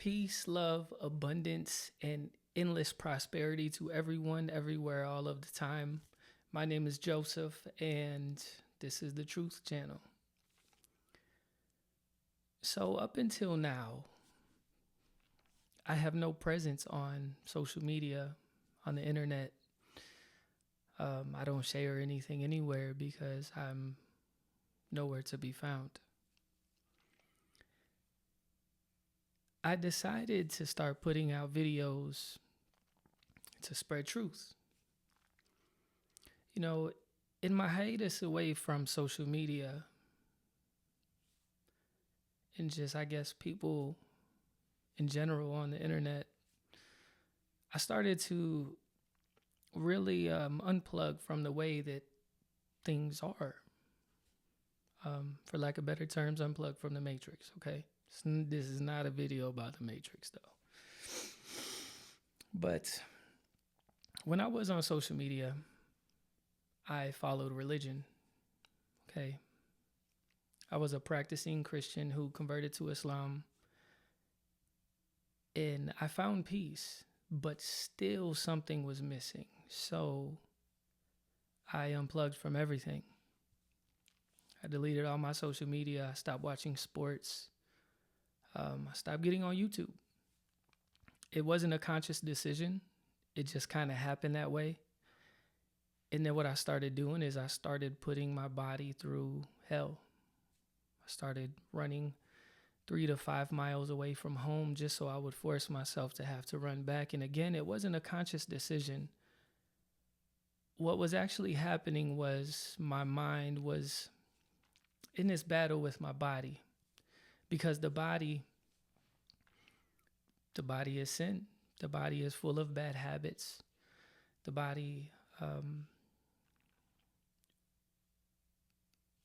Peace, love, abundance, and endless prosperity to everyone, everywhere, all of the time. My name is Joseph, and this is the Truth Channel. So, up until now, I have no presence on social media, on the internet. I don't share anything anywhere because I'm nowhere to be found. I decided to start putting out videos to spread truth. You know, in my hiatus away from social media and just, I guess, people in general on the internet, I started to really unplug from the way that things are. For lack of better terms, unplug from the matrix, okay? This is not a video about the matrix, though. But when I was on social media, I followed religion, okay? I was a practicing Christian who converted to Islam, and I found peace, but still something was missing. So I unplugged from everything. I deleted all my social media. I stopped watching sports. I stopped getting on YouTube. It wasn't a conscious decision. It just kind of happened that way. And then what I started doing is I started putting my body through hell. I started running 3 to 5 miles away from home just so I would force myself to have to run back. And again, it wasn't a conscious decision. What was actually happening was my mind was in this battle with my body, because the body is sin. The body is full of bad habits. The body,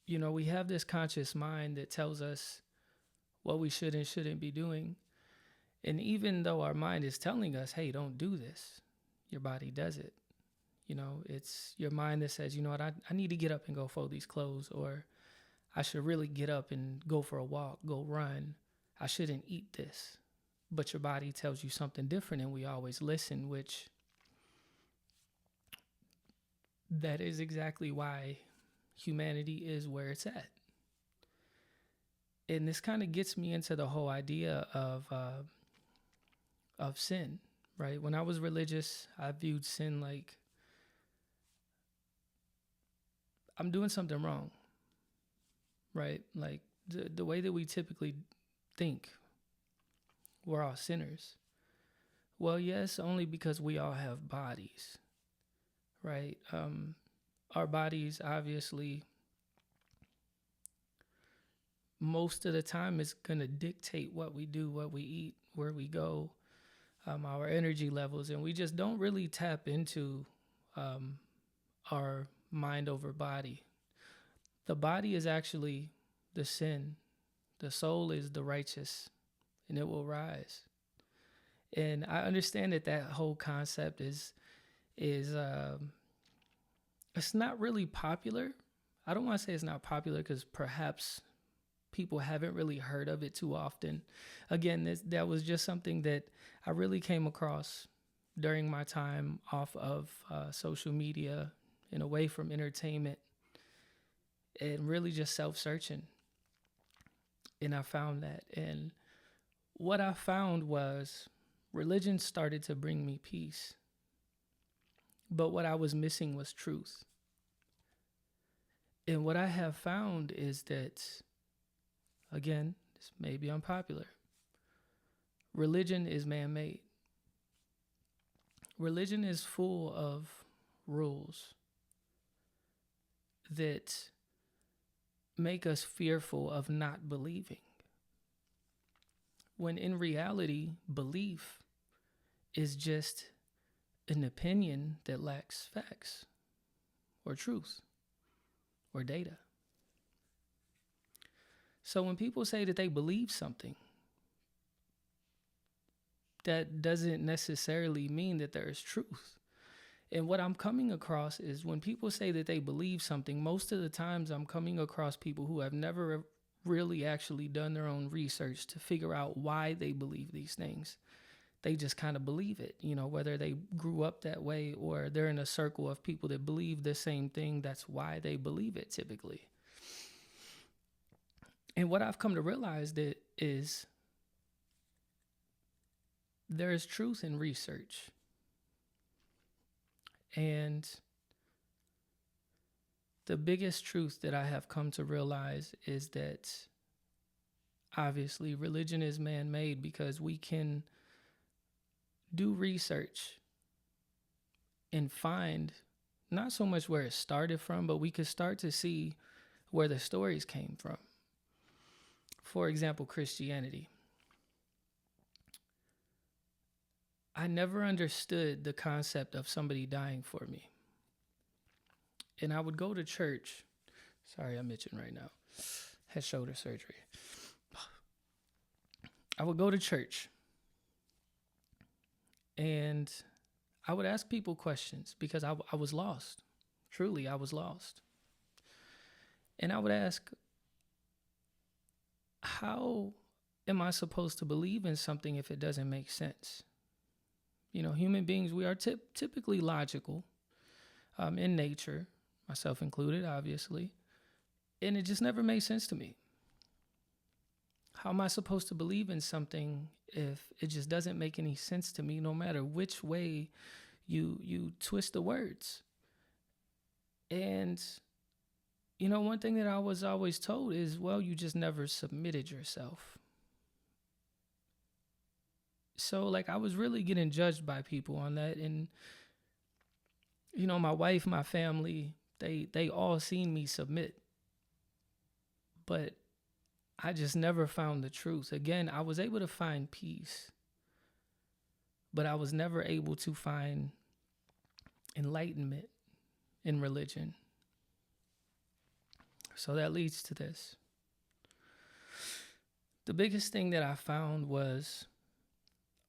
we have this conscious mind that tells us what we should and shouldn't be doing. And even though our mind is telling us, hey, don't do this, your body does it. It's your mind that says, you know what, I need to get up and go fold these clothes, or I should really get up and go for a walk, go run. I shouldn't eat this. But your body tells you something different, and we always listen, which that is exactly why humanity is where it's at. And this kind of gets me into the whole idea of sin, right? When I was religious, I viewed sin like I'm doing something wrong, right? Like the way that we typically think, we're all sinners. Well, yes, only because we all have bodies, right? Our bodies, obviously, most of the time is going to dictate what we do, what we eat, where we go, our energy levels. And we just don't really tap into our mind over body. The body is actually the sin. The soul is the righteous, and it will rise. And I understand that whole concept is it's not really popular. I don't want to say it's not popular because perhaps people haven't really heard of it too often. Again, that was just something that I really came across during my time off of social media and away from entertainment, and really just self-searching. And I found that. And what I found was religion started to bring me peace. But what I was missing was truth. And what I have found is that, again, this may be unpopular, religion is man-made. Religion is full of rules that make us fearful of not believing. When in reality, belief is just an opinion that lacks facts or truth or data. So when people say that they believe something, that doesn't necessarily mean that there is truth. And what I'm coming across is when people say that they believe something, most of the times I'm coming across people who have never really actually done their own research to figure out why they believe these things. They just kind of believe it, whether they grew up that way or they're in a circle of people that believe the same thing. That's why they believe it typically. And what I've come to realize that is there is truth in research. And the biggest truth that I have come to realize is that obviously religion is man-made, because we can do research and find not so much where it started from, but we could start to see where the stories came from. For example, Christianity. I never understood the concept of somebody dying for me. And I would go to church. Sorry, I'm itching right now. Had shoulder surgery. I would go to church. And I would ask people questions because I was lost. Truly, I was lost. And I would ask, how am I supposed to believe in something if it doesn't make sense? Human beings, we are typically logical in nature, myself included, obviously. And it just never made sense to me. How am I supposed to believe in something if it just doesn't make any sense to me, no matter which way you twist the words? And, one thing that I was always told is, well, you just never submitted yourself. So, I was really getting judged by people on that. And, my wife, my family, they all seen me submit. But I just never found the truth. Again, I was able to find peace, but I was never able to find enlightenment in religion. So that leads to this. The biggest thing that I found was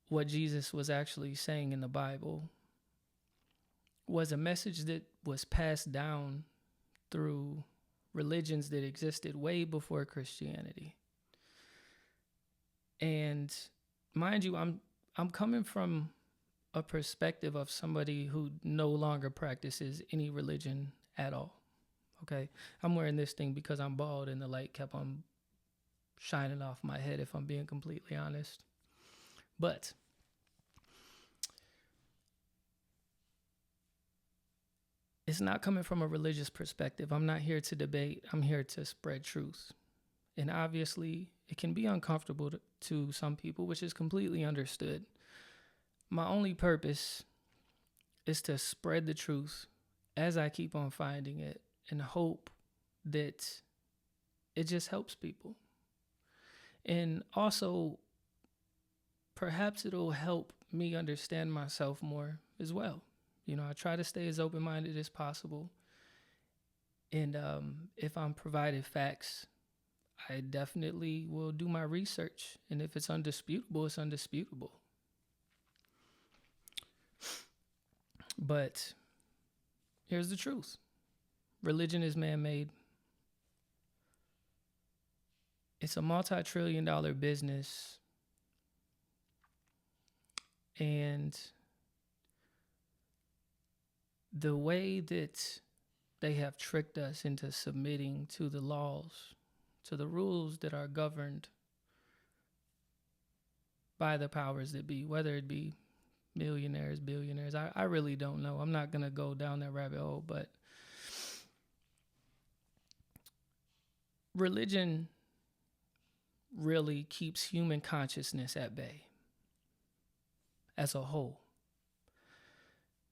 what Jesus was actually saying in the Bible was a message that was passed down through religions that existed way before Christianity. And mind you, I'm coming from a perspective of somebody who no longer practices any religion at all. Okay? I'm wearing this thing because I'm bald and the light kept on shining off my head, if I'm being completely honest. But it's not coming from a religious perspective. I'm not here to debate. I'm here to spread truth. And obviously, it can be uncomfortable to some people, which is completely understood. My only purpose is to spread the truth as I keep on finding it and hope that it just helps people. And also, perhaps it'll help me understand myself more as well. I try to stay as open-minded as possible. And if I'm provided facts, I definitely will do my research. And if it's undisputable, it's undisputable. But here's the truth. Religion is man-made. It's a multi-trillion-dollar business. And the way that they have tricked us into submitting to the laws, to the rules that are governed by the powers that be, whether it be millionaires, billionaires, I really don't know. I'm not going to go down that rabbit hole, but religion really keeps human consciousness at bay as a whole,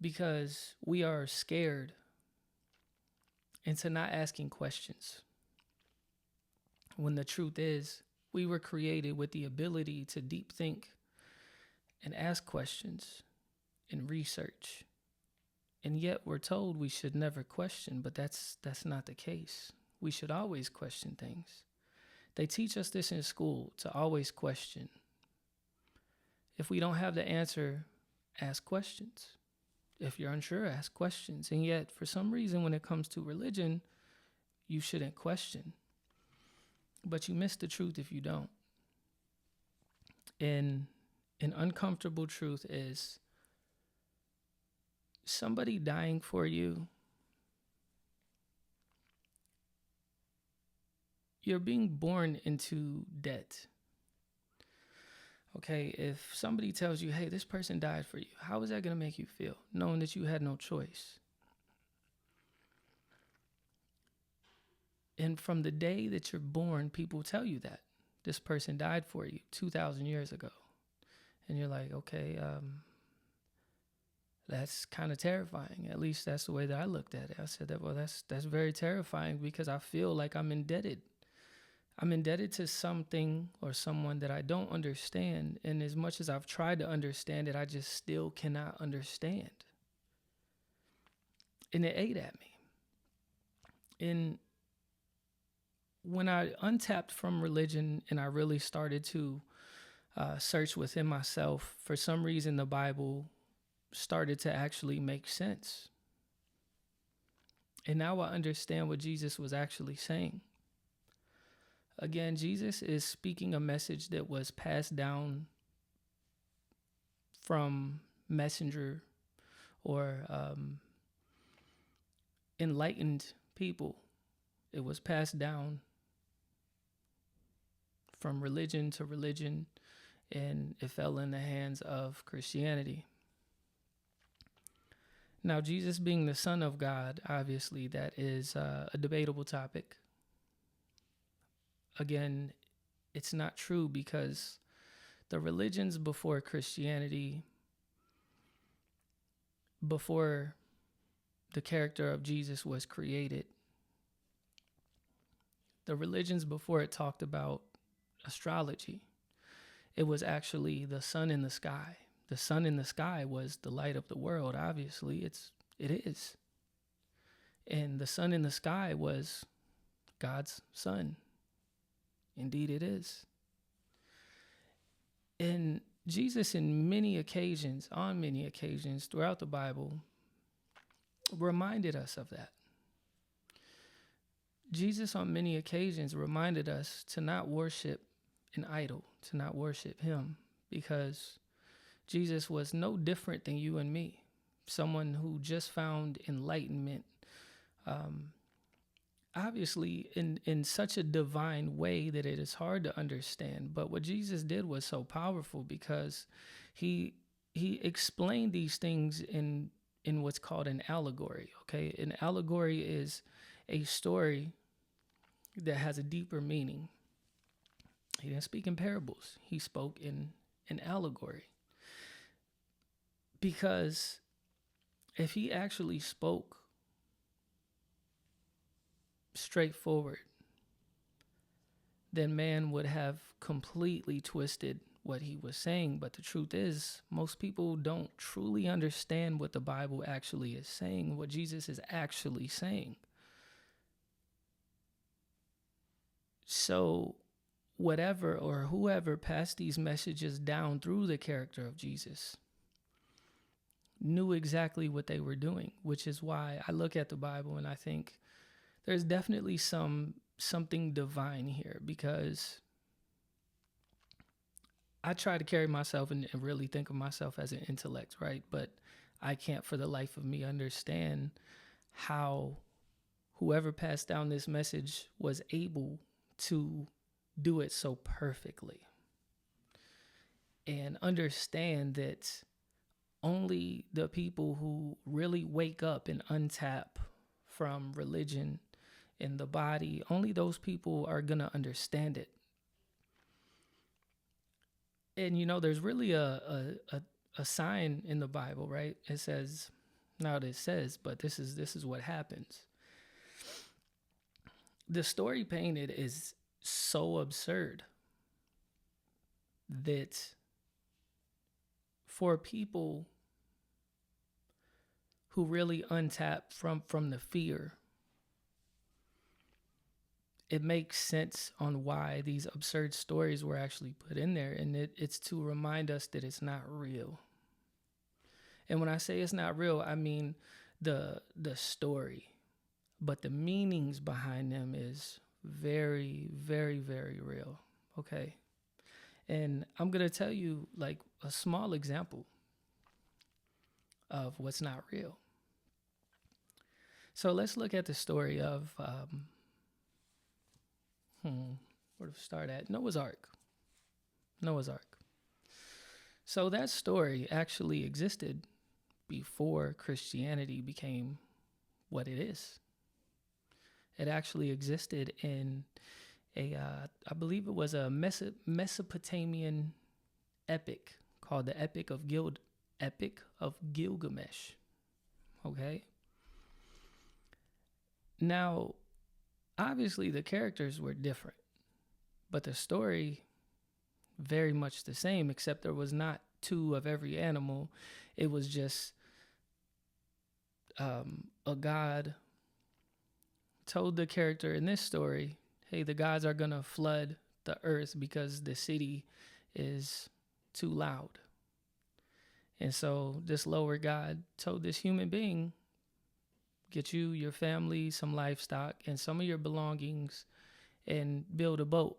because we are scared into not asking questions. When the truth is, we were created with the ability to deep think and ask questions and research. And yet we're told we should never question, but that's not the case. We should always question things. They teach us this in school, to always question. If we don't have the answer, ask questions. If you're unsure, ask questions. And yet, for some reason, when it comes to religion, you shouldn't question. but you miss the truth if you don't. And an uncomfortable truth is somebody dying for you, you're being born into debt. Okay, if somebody tells you, hey, this person died for you, how is that going to make you feel, knowing that you had no choice? And from the day that you're born, people tell you that this person died for you 2,000 years ago. And you're like, okay, that's kind of terrifying. At least that's the way that I looked at it. I said that, well, that's very terrifying because I feel like I'm indebted. I'm indebted to something or someone that I don't understand. And as much as I've tried to understand it, I just still cannot understand. And it ate at me. And when I untapped from religion and I really started to search within myself, for some reason the Bible started to actually make sense. And now I understand what Jesus was actually saying. Again, Jesus is speaking a message that was passed down from messenger or enlightened people. It was passed down from religion to religion, and it fell in the hands of Christianity. Now, Jesus being the Son of God, obviously, that is a debatable topic. Again, it's not true because the religions before Christianity, before the character of Jesus was created, the religions before it talked about astrology. It was actually the sun in the sky. The sun in the sky was the light of the world. Obviously, it is. And the sun in the sky was God's son. Indeed, it is. And Jesus, on many occasions throughout the Bible, reminded us of that. Jesus, on many occasions, reminded us to not worship an idol, to not worship him, because Jesus was no different than you and me, someone who just found enlightenment, obviously in such a divine way that it is hard to understand. But what Jesus did was so powerful because he explained these things in what's called an allegory. Okay, an allegory is a story that has a deeper meaning. He didn't speak in parables. He spoke in an allegory. Because if he actually spoke straightforward, then man would have completely twisted what he was saying. But the truth is, most people don't truly understand what the Bible actually is saying, what Jesus is actually saying. So whatever or whoever passed these messages down through the character of Jesus knew exactly what they were doing, which is why I look at the Bible and I think there's definitely something divine here, because I try to carry myself and really think of myself as an intellect, right? But I can't for the life of me understand how whoever passed down this message was able to do it so perfectly and understand that only the people who really wake up and untap from religion in the body, only those people are going to understand it. And, you know, there's really a sign in the Bible, right? It says, not it says, but this is what happens. The story painted is so absurd that for people who really untap from the fear, it makes sense on why these absurd stories were actually put in there. And it's to remind us that it's not real. And when I say it's not real, I mean the story. But the meanings behind them is very, very, very real. Okay. And I'm going to tell you like a small example of what's not real. So let's look at the story of, where to start at? Noah's Ark. Noah's Ark. So that story actually existed before Christianity became what it is. It actually existed in I believe it was a Mesopotamian epic called the Epic of Gilgamesh. Okay. Now, obviously, the characters were different, but the story very much the same, except there was not two of every animal. It was just a god told the character in this story, hey, the gods are going to flood the earth because the city is too loud. And so this lower god told this human being, get you, your family, some livestock, and some of your belongings, and build a boat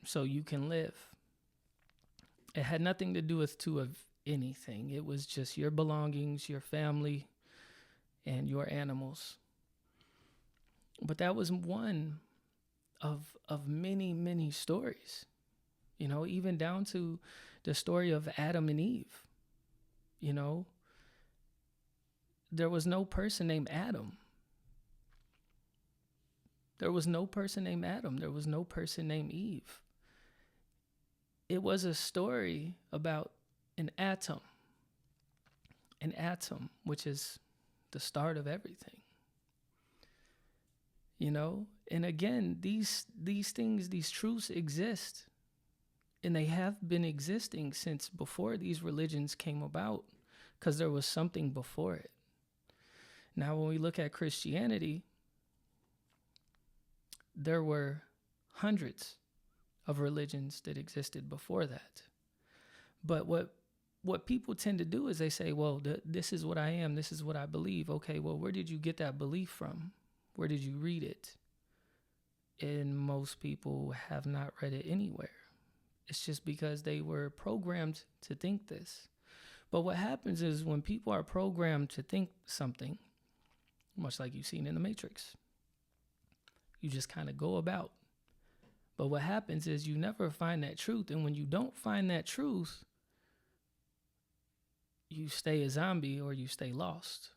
so you can live. It had nothing to do with two of anything. It was just your belongings, your family, and your animals. But that was one of many, many stories, you know, even down to the story of Adam and Eve. You know, there was no person named Adam. There was no person named Adam. There was no person named Eve. It was a story about an atom, which is the start of everything. You know, and again, these things, these truths exist, and they have been existing since before these religions came about, because there was something before it. Now, when we look at Christianity, there were hundreds of religions that existed before that. But what people tend to do is they say, well, this is what I am, this is what I believe. Okay, well, where did you get that belief from? Where did you read it? And most people have not read it anywhere. It's just because they were programmed to think this. But what happens is when people are programmed to think something, much like you've seen in the Matrix, you just kind of go about. But what happens is you never find that truth. And when you don't find that truth, you stay a zombie or you stay lost.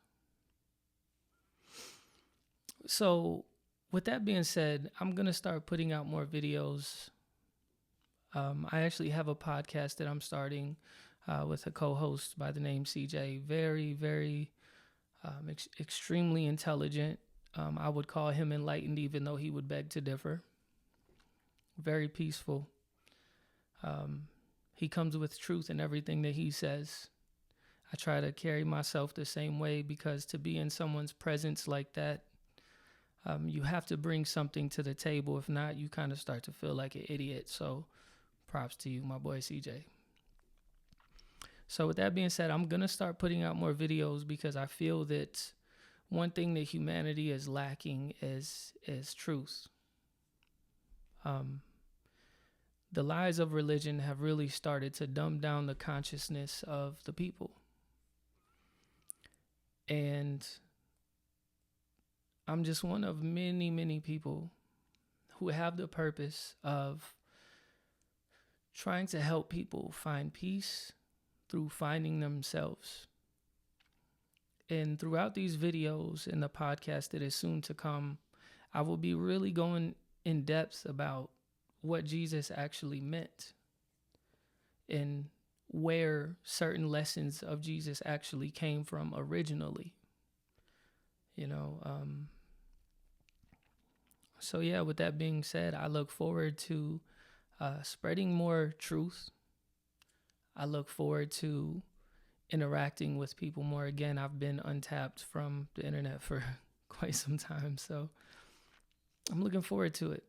So with that being said, I'm going to start putting out more videos. I actually have a podcast that I'm starting with a co-host by the name CJ. Very, very extremely intelligent. I would call him enlightened, even though he would beg to differ. Very peaceful. He comes with truth in everything that he says. I try to carry myself the same way, because to be in someone's presence like that, you have to bring something to the table. If not, you kind of start to feel like an idiot. So props to you, my boy CJ. So with that being said, I'm going to start putting out more videos, because I feel that one thing that humanity is lacking is truth. The lies of religion have really started to dumb down the consciousness of the people. And I'm just one of many, many people who have the purpose of trying to help people find peace through finding themselves. And throughout these videos and the podcast that is soon to come, I will be really going in depth about what Jesus actually meant and where certain lessons of Jesus actually came from originally. You know, so yeah, with that being said, I look forward to spreading more truth. I look forward to interacting with people more. Again, I've been untapped from the internet for quite some time, so I'm looking forward to it.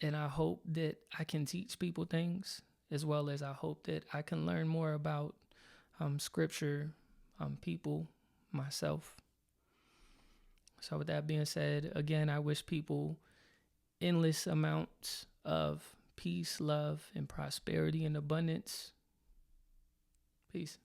And I hope that I can teach people things, as well as I hope that I can learn more about scripture, people, myself. So with that being said, again, I wish people endless amounts of peace, love, and prosperity and abundance. Peace.